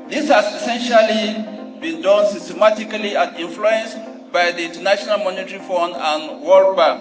This has essentially been done systematically and influenced by the International Monetary Fund and World Bank.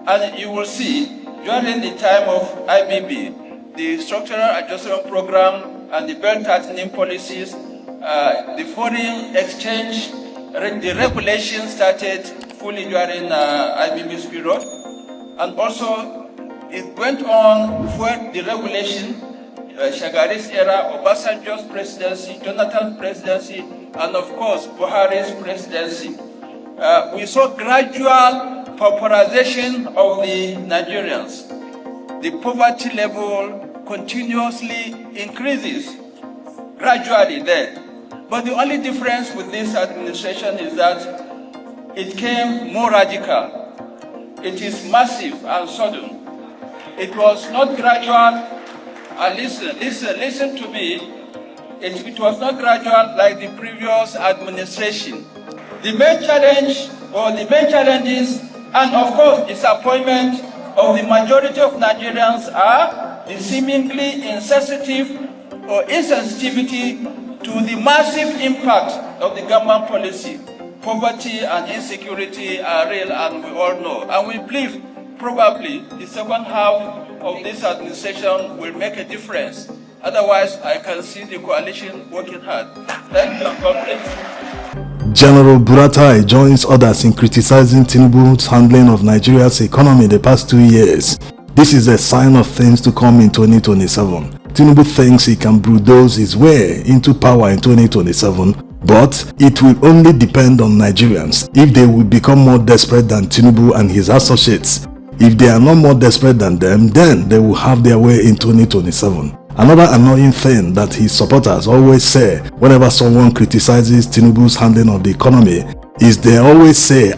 And you will see, during the time of IBB, the Structural Adjustment Program and the Belt Tightening policies, the foreign exchange, the regulations started fully during IBB's period. And also, it went on for the regulation, Shagari's era, Obasanjo's presidency, Jonathan's presidency, and of course, Buhari's presidency. We saw gradual pauperization of the Nigerians. The poverty level continuously increases, gradually there. But the only difference with this administration is that it came more radical. It is massive and sudden. It was not gradual. Listen to me. It was not gradual like the previous administration. The main challenge, or the main challenges, and of course disappointment of the majority of Nigerians are the seemingly insensitive or insensitivity to the massive impact of the government policy. Poverty and insecurity are real, and we all know. And we believe probably the second half of this administration will make a difference. Otherwise, I can see the coalition working hard. Thank you, and God bless you. General Buratai joins others in criticizing Tinubu's handling of Nigeria's economy the past 2 years. This is a sign of things to come in 2027. Tinubu thinks he can bulldoze his way into power in 2027, but it will only depend on Nigerians if they will become more desperate than Tinubu and his associates. If they are not more desperate than them, then they will have their way in 2027. Another annoying thing that his supporters always say whenever someone criticizes Tinubu's handling of the economy is they always say,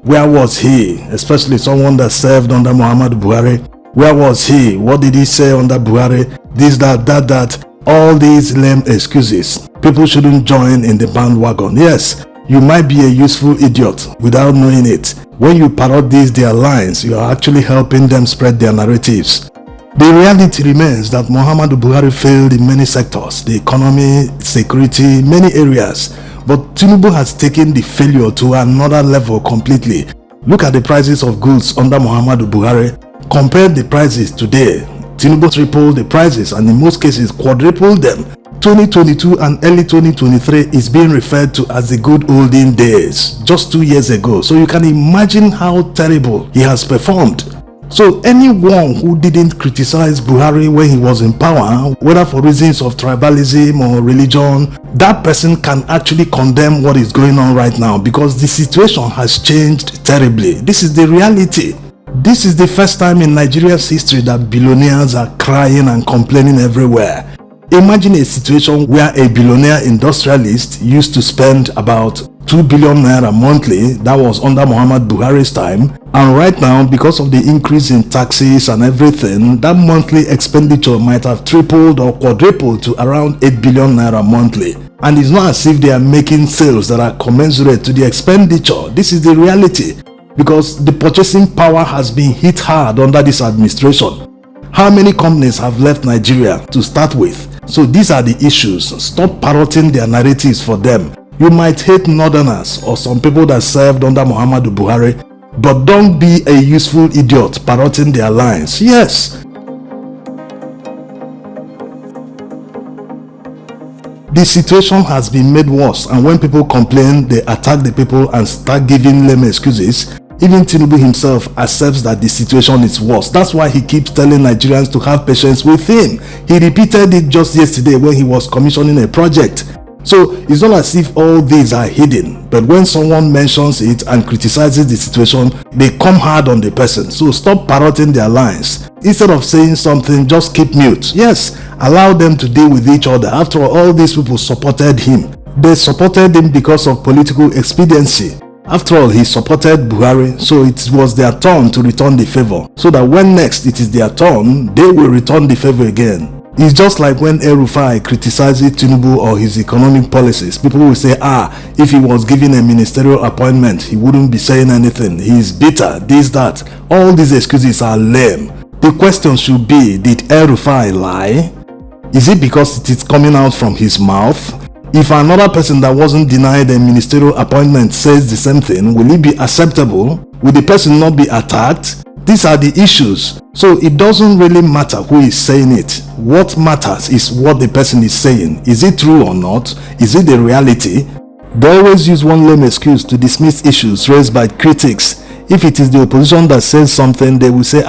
where was he? Especially someone that served under Muhammadu Buhari. Where was he? What did he say under Buhari? This, that. All these lame excuses. People shouldn't join in the bandwagon. Yes, you might be a useful idiot without knowing it. When you parrot their lines, you are actually helping them spread their narratives. The reality remains that Muhammadu Buhari failed in many sectors, the economy, security, many areas. But Tinubu has taken the failure to another level completely. Look at the prices of goods under Muhammadu Buhari. Compare the prices today. Tinubu tripled the prices and in most cases quadrupled them. 2022 and early 2023 is being referred to as the good olden days, just 2 years ago. So you can imagine how terrible he has performed. So anyone who didn't criticize Buhari when he was in power, whether for reasons of tribalism or religion, that person can actually condemn what is going on right now because the situation has changed terribly. This is the reality. This is the first time in Nigeria's history that billionaires are crying and complaining everywhere. Imagine a situation where a billionaire industrialist used to spend about 2 billion naira monthly, that was under Muhammad Buhari's time, and right now because of the increase in taxes and everything, that monthly expenditure might have tripled or quadrupled to around 8 billion naira monthly. And it's not as if they are making sales that are commensurate to the expenditure. This is the reality because the purchasing power has been hit hard under this administration. How many companies have left Nigeria to start with? So these are the issues. Stop parroting their narratives for them. You might hate northerners or some people that served under Muhammadu Buhari, but don't be a useful idiot parroting their lines. Yes. The situation has been made worse, and when people complain, they attack the people and start giving lame excuses. Even Tinubu himself accepts that the situation is worse. That's why he keeps telling Nigerians to have patience with him. He repeated it just yesterday when he was commissioning a project. So it's not as if all these are hidden, but when someone mentions it and criticizes the situation, they come hard on the person. So stop parroting their lines. Instead of saying something, just keep mute. Yes, allow them to deal with each other. After all these people supported him. They supported him because of political expediency. After all, he supported Buhari, so it was their turn to return the favor. So that when next it is their turn, they will return the favor again. It's just like when El-Rufai criticizes Tinubu or his economic policies. People will say, if he was given a ministerial appointment, he wouldn't be saying anything. He is bitter, this, that. All these excuses are lame. The question should be, did El-Rufai lie? Is it because it is coming out from his mouth? If another person that wasn't denied a ministerial appointment says the same thing, will it be acceptable? Will the person not be attacked? These are the issues. So it doesn't really matter who is saying it. What matters is what the person is saying. Is it true or not? Is it the reality? They always use one lame excuse to dismiss issues raised by critics. If it is the opposition that says something, they will say,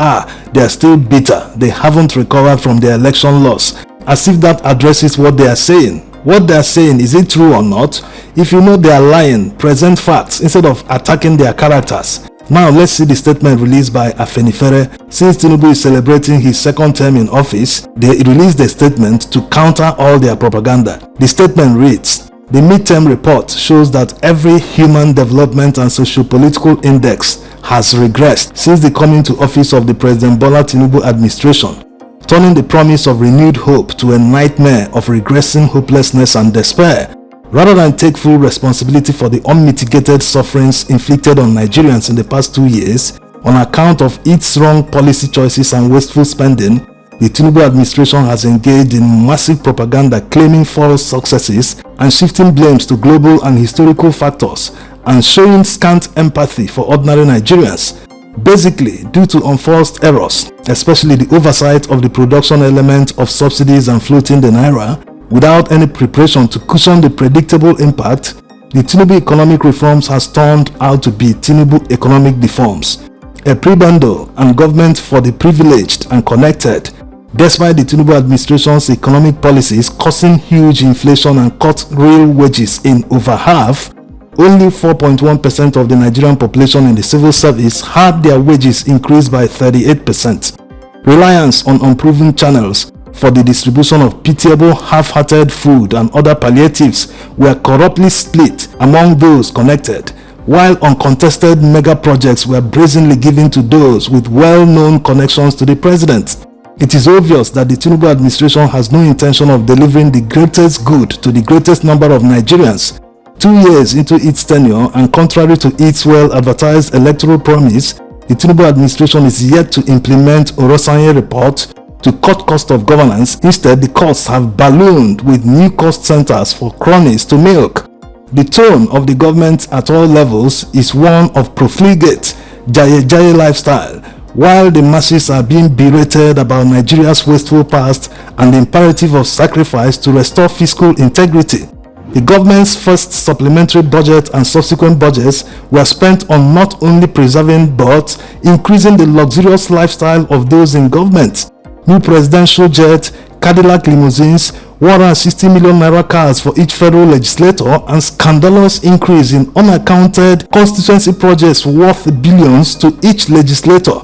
they are still bitter. They haven't recovered from their election loss. As if that addresses what they are saying. What they are saying, is it true or not? If you know they are lying, present facts instead of attacking their characters. Now let's see the statement released by Afenifere. Since Tinubu is celebrating his second term in office, they released a statement to counter all their propaganda. The statement reads, the midterm report shows that every human development and socio-political index has regressed since the coming to office of the President Bola Tinubu administration, turning the promise of renewed hope to a nightmare of regressing hopelessness and despair. Rather than take full responsibility for the unmitigated sufferings inflicted on Nigerians in the past 2 years on account of its wrong policy choices and wasteful spending, the Tinubu administration has engaged in massive propaganda claiming false successes and shifting blames to global and historical factors and showing scant empathy for ordinary Nigerians. Basically, due to unforced errors, especially the oversight of the production element of subsidies and floating the naira, without any preparation to cushion the predictable impact, the Tinubu economic reforms has turned out to be Tinubu economic reforms, a prebendal and government for the privileged and connected. Despite the Tinubu administration's economic policies causing huge inflation and cut real wages in over half, only 4.1% of the Nigerian population in the civil service had their wages increased by 38%. Reliance on unproven channels for the distribution of pitiable half-hearted food and other palliatives were corruptly split among those connected, while uncontested mega projects were brazenly given to those with well-known connections to the president. It is obvious that the Tinubu administration has no intention of delivering the greatest good to the greatest number of Nigerians. 2 years into its tenure and contrary to its well-advertised electoral promise, the Tinubu administration is yet to implement Orosanye report to cut cost of governance. Instead, the costs have ballooned with new cost centers for cronies to milk. The tone of the government at all levels is one of profligate, jaye lifestyle, while the masses are being berated about Nigeria's wasteful past and the imperative of sacrifice to restore fiscal integrity. The government's first supplementary budget and subsequent budgets were spent on not only preserving but increasing the luxurious lifestyle of those in government. New presidential jet, Cadillac limousines, 160 million naira cars for each federal legislator, and scandalous increase in unaccounted constituency projects worth billions to each legislator.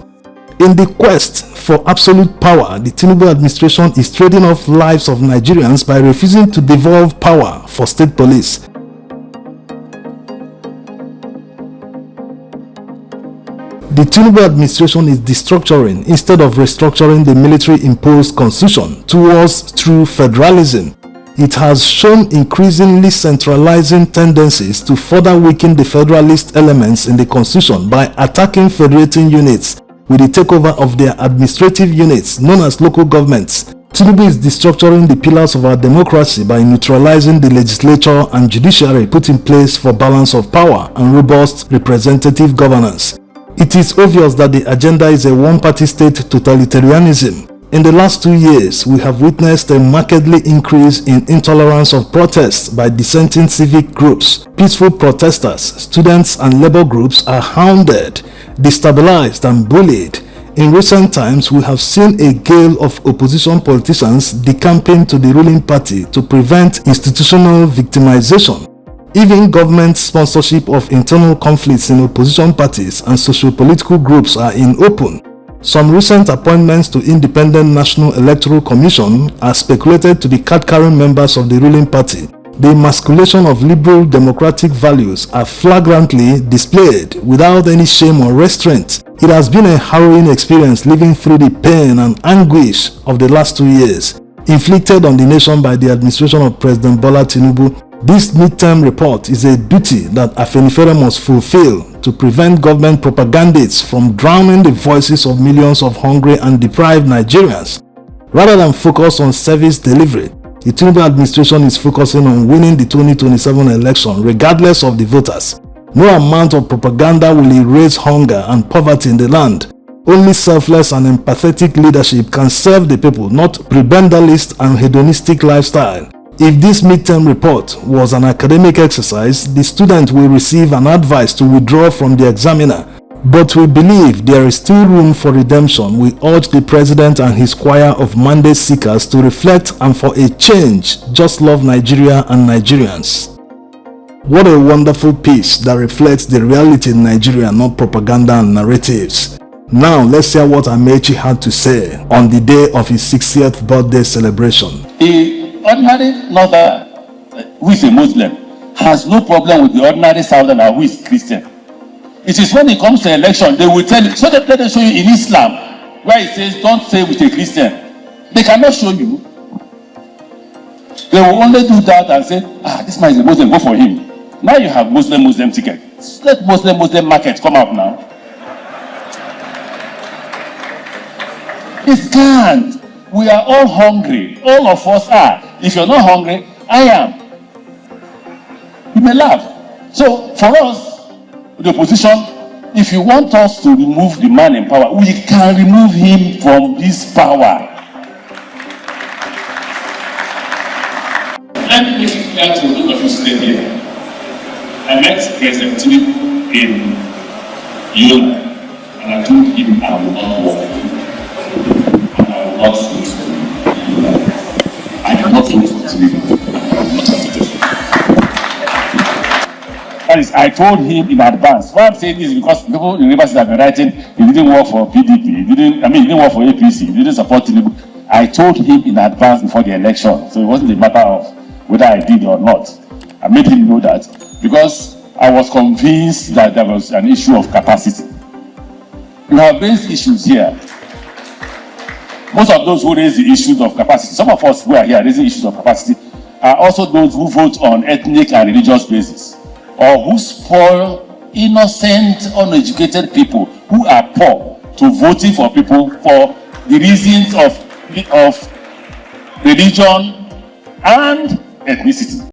In the quest for absolute power, the Tinubu administration is trading off lives of Nigerians by refusing to devolve power for state police. The Tinubu administration is destructuring instead of restructuring the military-imposed constitution towards true federalism. It has shown increasingly centralizing tendencies to further weaken the federalist elements in the constitution by attacking federating units with the takeover of their administrative units known as local governments. Tinubu is destructuring the pillars of our democracy by neutralizing the legislature and judiciary put in place for balance of power and robust representative governance. It is obvious that the agenda is a one-party state totalitarianism. In the last 2 years, we have witnessed a markedly increase in intolerance of protests by dissenting civic groups. Peaceful protesters, students and labor groups are hounded, destabilized and bullied. In recent times, we have seen a gale of opposition politicians decamping to the ruling party to prevent institutional victimization. Even government sponsorship of internal conflicts in opposition parties and socio-political groups are in open. Some recent appointments to Independent National Electoral Commission are speculated to be card-carrying members of the ruling party. The emasculation of liberal democratic values are flagrantly displayed without any shame or restraint. It has been a harrowing experience living through the pain and anguish of the last 2 years, inflicted on the nation by the administration of President Bola Tinubu. This midterm report is a duty that Afenifere must fulfill to prevent government propagandists from drowning the voices of millions of hungry and deprived Nigerians. Rather than focus on service delivery, the Tinubu administration is focusing on winning the 2027 election regardless of the voters. No amount of propaganda will erase hunger and poverty in the land. Only selfless and empathetic leadership can serve the people, not prebendalist and hedonistic lifestyle. If this midterm report was an academic exercise, the student will receive an advice to withdraw from the examiner. But we believe there is still room for redemption. We urge the president and his choir of mandate seekers to reflect and for a change, just love Nigeria and Nigerians. What a wonderful piece that reflects the reality in Nigeria, not propaganda and narratives. Now let's hear what Amaechi had to say on the day of his 60th birthday celebration. The ordinary northerner who is a Muslim has no problem with the ordinary southerner who is Christian. It is when it comes to election, they will tell you, so let them show you in Islam, where it says, don't say with a Christian. They cannot show you. They will only do that and say, this man is a Muslim, go for him. Now you have Muslim ticket. Let Muslim market come out now. It can't. We are all hungry. All of us are. If you're not hungry, I am. You may laugh. So for us, the opposition, if you want us to remove the man in power, we can remove him from this power. Let me make it clear to those of you sitting here. I met President Tinubu in Yola, and I told him I will not work with him. And I will not vote for him. I cannot vote for Tinubu. That is, I told him in advance. Why I'm saying this is because people in Rivers have been writing, he didn't work for PDP, he didn't work for APC, he didn't support Tinubu. I told him in advance before the election, so it wasn't a matter of whether I did or not. I made him know that because I was convinced that there was an issue of capacity. We have raised issues here. Most of those who raise the issues of capacity, some of us who are here raising issues of capacity, are also those who vote on ethnic and religious basis, or who spoil innocent, uneducated people who are poor to voting for people for the reasons of religion and ethnicity.